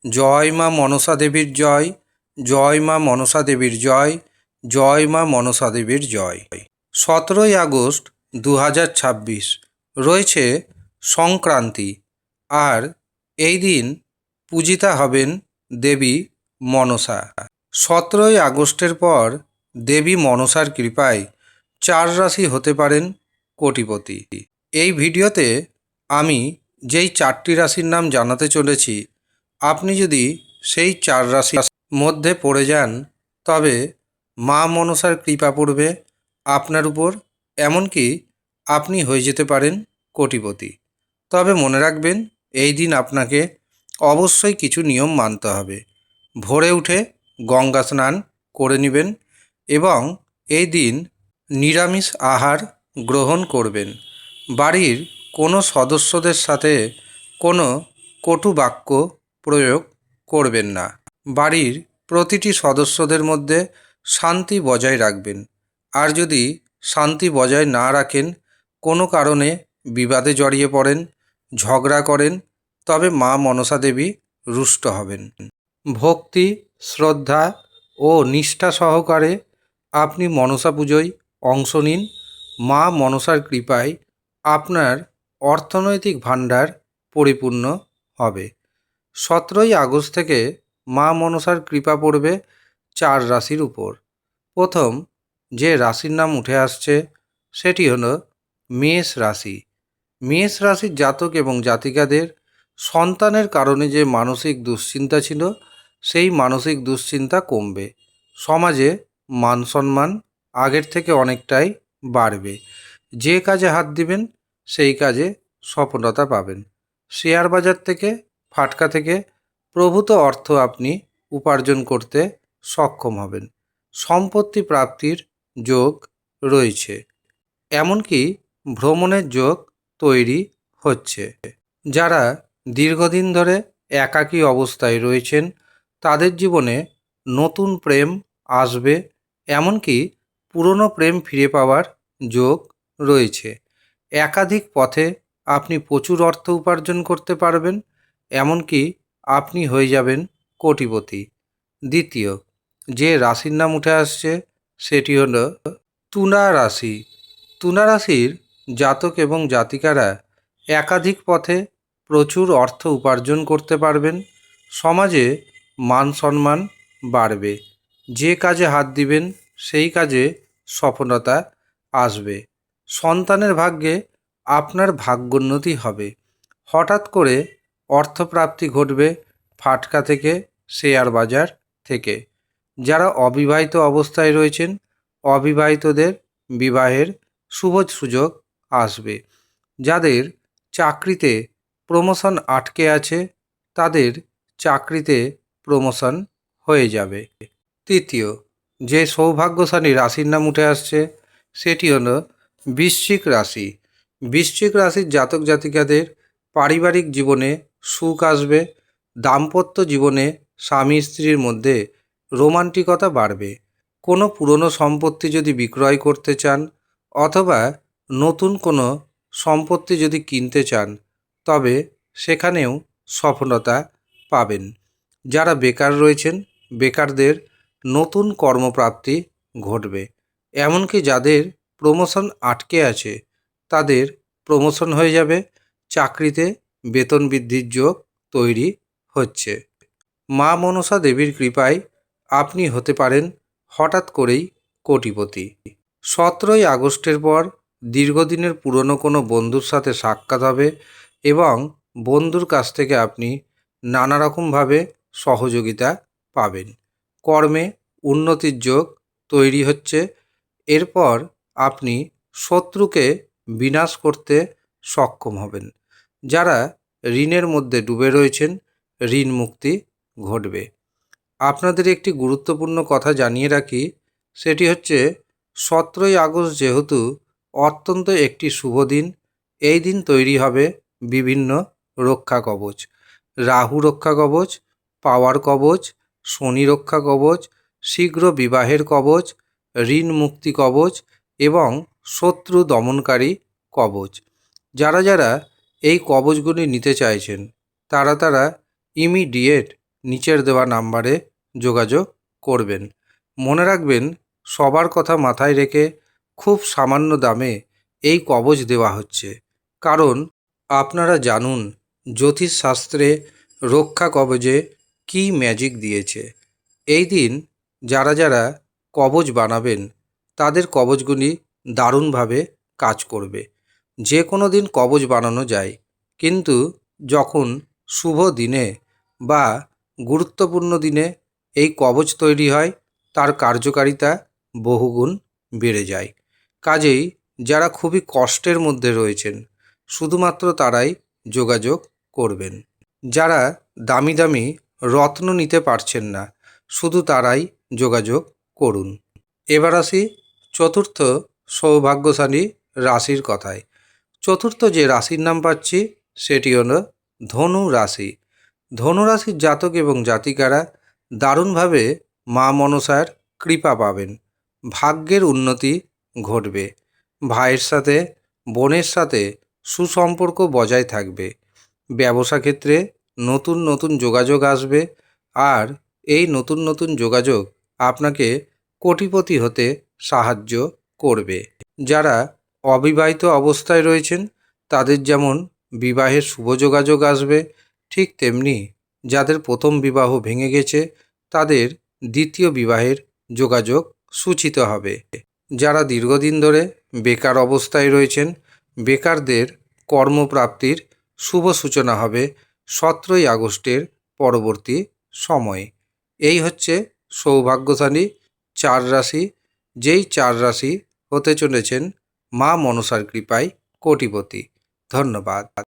জয় মা মনসা দেবীর জয়, জয় মা মনসা দেবীর জয়, জয় মা মনসা দেবীর জয়। 17ই আগস্ট 2026 রয়েছে সংক্রান্তি, আর এই দিন পূজিতা হবেন দেবী মনসা। 17ই আগস্টের পর দেবী মনসার কৃপায় 4 রাশি হতে পারেন কোটিপতি। এই ভিডিওতে আমি যেই 4টি রাশির নাম জানাতে চলেছি, আপনি যদি সেই 4 রাশির মধ্যে পড়ে যান, তবে মা মনসার কৃপা পড়বে আপনার উপর, এমনকি আপনি হয়ে যেতে পারেন কোটিপতি। তবে মনে রাখবেন, এই দিন আপনাকে অবশ্যই কিছু নিয়ম মানতে হবে। ভোরে উঠে গঙ্গা স্নান করে নেবেন এবং এই দিন নিরামিষ আহার গ্রহণ করবেন। বাড়ির কোনো সদস্যদের সাথে কোনো কটু বাক্য প্রয়োগ করবেন না। বাড়ির প্রতিটি সদস্যদের মধ্যে শান্তি বজায় রাখবেন। আর যদি শান্তি বজায় না রাখেন, কোনো কারণে বিবাদে জড়িয়ে পড়েন, ঝগড়া করেন, তবে মা মনসা দেবী রুষ্ট হবেন। ভক্তি, শ্রদ্ধা ও নিষ্ঠা সহকারে আপনি মনসা পুজোয় অংশ নিন। মা মনসার কৃপায় আপনার অর্থনৈতিক ভাণ্ডার পরিপূর্ণ হবে। 17ই আগস্ট থেকে মা মনসার কৃপা পড়বে 4 রাশির উপর। প্রথম যে রাশির নাম উঠে আসছে সেটি হলো মেষ রাশি। মেষ রাশির জাতক এবং জাতিকাদের সন্তানের কারণে যে মানসিক দুশ্চিন্তা ছিল, সেই মানসিক দুশ্চিন্তা কমবে। সমাজে মান সম্মান আগের থেকে অনেকটাই বাড়বে। যে কাজে হাত দিবেন সেই কাজে সফলতা পাবেন। শেয়ার বাজার থেকে, ফাটকা থেকে প্রভূত অর্থ আপনি উপার্জন করতে সক্ষম হবেন। সম্পত্তি প্রাপ্তির যোগ রয়েছে, এমনকি ভ্রমণের যোগ তৈরি হচ্ছে। যারা দীর্ঘদিন ধরে একাকী অবস্থায় রয়েছেন, তাদের জীবনে নতুন প্রেম আসবে, এমনকি পুরনো প্রেম ফিরে পাওয়ার যোগ রয়েছে। একাধিক পথে আপনি প্রচুর অর্থ উপার্জন করতে পারবেন, এমনকি আপনি হয়ে যাবেন কোটিপতি। দ্বিতীয় যে রাশির নাম উঠে আসছে সেটি হলো তুলা রাশি। তুলা রাশির জাতক এবং জাতিকারা একাধিক পথে প্রচুর অর্থ উপার্জন করতে পারবেন। সমাজে মান সম্মান বাড়বে। যে কাজে হাত দিবেন সেই কাজে সফলতা আসবে। সন্তানের ভাগ্যে আপনার ভাগ্যোন্নতি হবে। হঠাৎ করে অর্থপ্রাপ্তি ঘটবে ফাটকা থেকে, শেয়ার বাজার থেকে। যারা অবিবাহিত অবস্থায় রয়েছেন, অবিবাহিতদের বিবাহের শুভ সুযোগ আসবে। যাদের চাকরিতে প্রমোশন আটকে আছে, তাদের চাকরিতে প্রমোশন হয়ে যাবে। তৃতীয় যে সৌভাগ্যশালী রাশির নাম উঠে আসছে সেটি হলো বৃশ্চিক রাশি। বৃশ্চিক রাশির জাতক জাতিকাদের পারিবারিক জীবনে সুখ আসবে। দাম্পত্য জীবনে স্বামী স্ত্রীর মধ্যে রোমান্টিকতা বাড়বে। কোনো পুরনো সম্পত্তি যদি বিক্রয় করতে চান, অথবা নতুন কোনো সম্পত্তি যদি কিনতে চান, তবে সেখানেও সফলতা পাবেন। যারা বেকার রয়েছেন, বেকারদের নতুন কর্মপ্রাপ্তি ঘটবে। এমনকি যাদের প্রমোশন আটকে আছে, তাদের প্রমোশন হয়ে যাবে। চাকরিতে বেতন বৃদ্ধির যোগ তৈরি হচ্ছে। মা মনসা দেবীর কৃপায় আপনি হতে পারেন হঠাৎ করেই কোটিপতি। 17ই আগস্টের পর দীর্ঘদিনের পুরনো কোনো বন্ধুর সাথে সাক্ষাৎ হবে এবং বন্ধুর কাছ থেকে আপনি নানা রকমভাবে সহযোগিতা পাবেন। কর্মে উন্নতির যোগ তৈরি হচ্ছে। এরপর আপনি শত্রুকে বিনাশ করতে সক্ষম হবেন। যারা ঋণের মধ্যে ডুবে রয়েছেন, ঋণ মুক্তি ঘটবে। আপনাদের একটি গুরুত্বপূর্ণ কথা জানিয়ে রাখি, সেটি হচ্ছে 17ই আগস্ট যেহেতু অত্যন্ত একটি শুভ দিন, এই দিন তৈরি হবে বিভিন্ন রক্ষা কবচ। রাহু রক্ষা কবচ, পাওয়ার কবচ, শনি রক্ষা কবচ, শীঘ্র বিবাহের কবচ, ঋণ মুক্তি কবচ এবং শত্রু দমনকারী কবচ। যারা যারা এই কবচগুলি নিতে চাইছেন, তারা ইমিডিয়েট নিচের দেওয়া নাম্বারে যোগাযোগ করবেন। মনে রাখবেন, সবার কথা মাথায় রেখে খুব সামান্য দামে এই কবচ দেওয়া হচ্ছে। কারণ আপনারা জানুন জ্যোতিষশাস্ত্রে রক্ষা কবচে কী ম্যাজিক দিয়েছে। এই দিন যারা যারা কবচ বানাবেন তাদের কবচগুলি দারুণভাবে কাজ করবে। যে কোনো দিন কবচ বানানো যায়, কিন্তু যখন শুভ দিনে বা গুরুত্বপূর্ণ দিনে এই কবচ তৈরি হয় তার কার্যকারিতা বহুগুণ বেড়ে যায়। কাজেই যারা খুবই কষ্টের মধ্যে রয়েছেন শুধুমাত্র তারাই যোগাযোগ করবেন। যারা দামি দামি রত্ন নিতে পারছেন না শুধু তারাই যোগাযোগ করুন। এবার আসি চতুর্থ সৌভাগ্যশালী রাশির কথায়। চতুর্থ যে রাশির নাম পাচ্ছি সেটি হলো ধনু রাশি। ধনু রাশির জাতক এবং জাতিকারা দারুণভাবে মা মনসার কৃপা পাবেন। ভাগ্যের উন্নতি ঘটবে। ভাইয়ের সাথে বোনের সাথে সুসম্পর্ক বজায় থাকবে। ব্যবসা ক্ষেত্রে নতুন নতুন যোগাযোগ আসবে, আর এই নতুন নতুন যোগাযোগ আপনাকে কোটিপতি হতে সাহায্য করবে। যারা অবিবাহিত অবস্থায় রয়েছেন তাদের যেমন বিবাহের শুভ যোগাযোগ আসবে, ঠিক তেমনি যাদের প্রথম বিবাহ ভেঙে গেছে তাদের দ্বিতীয় বিবাহের যোগাযোগ সূচিত হবে। যারা দীর্ঘদিন ধরে বেকার অবস্থায় রয়েছেন বেকারদের কর্মপ্রাপ্তির শুভ সূচনা হবে 17ই আগস্টের পরবর্তী সময়ে। এই হচ্ছে সৌভাগ্যশালী 4 রাশি, যেই 4 রাশি হতে চলেছেন মা মনসার কৃপায় কোটিপতি। ধন্যবাদ।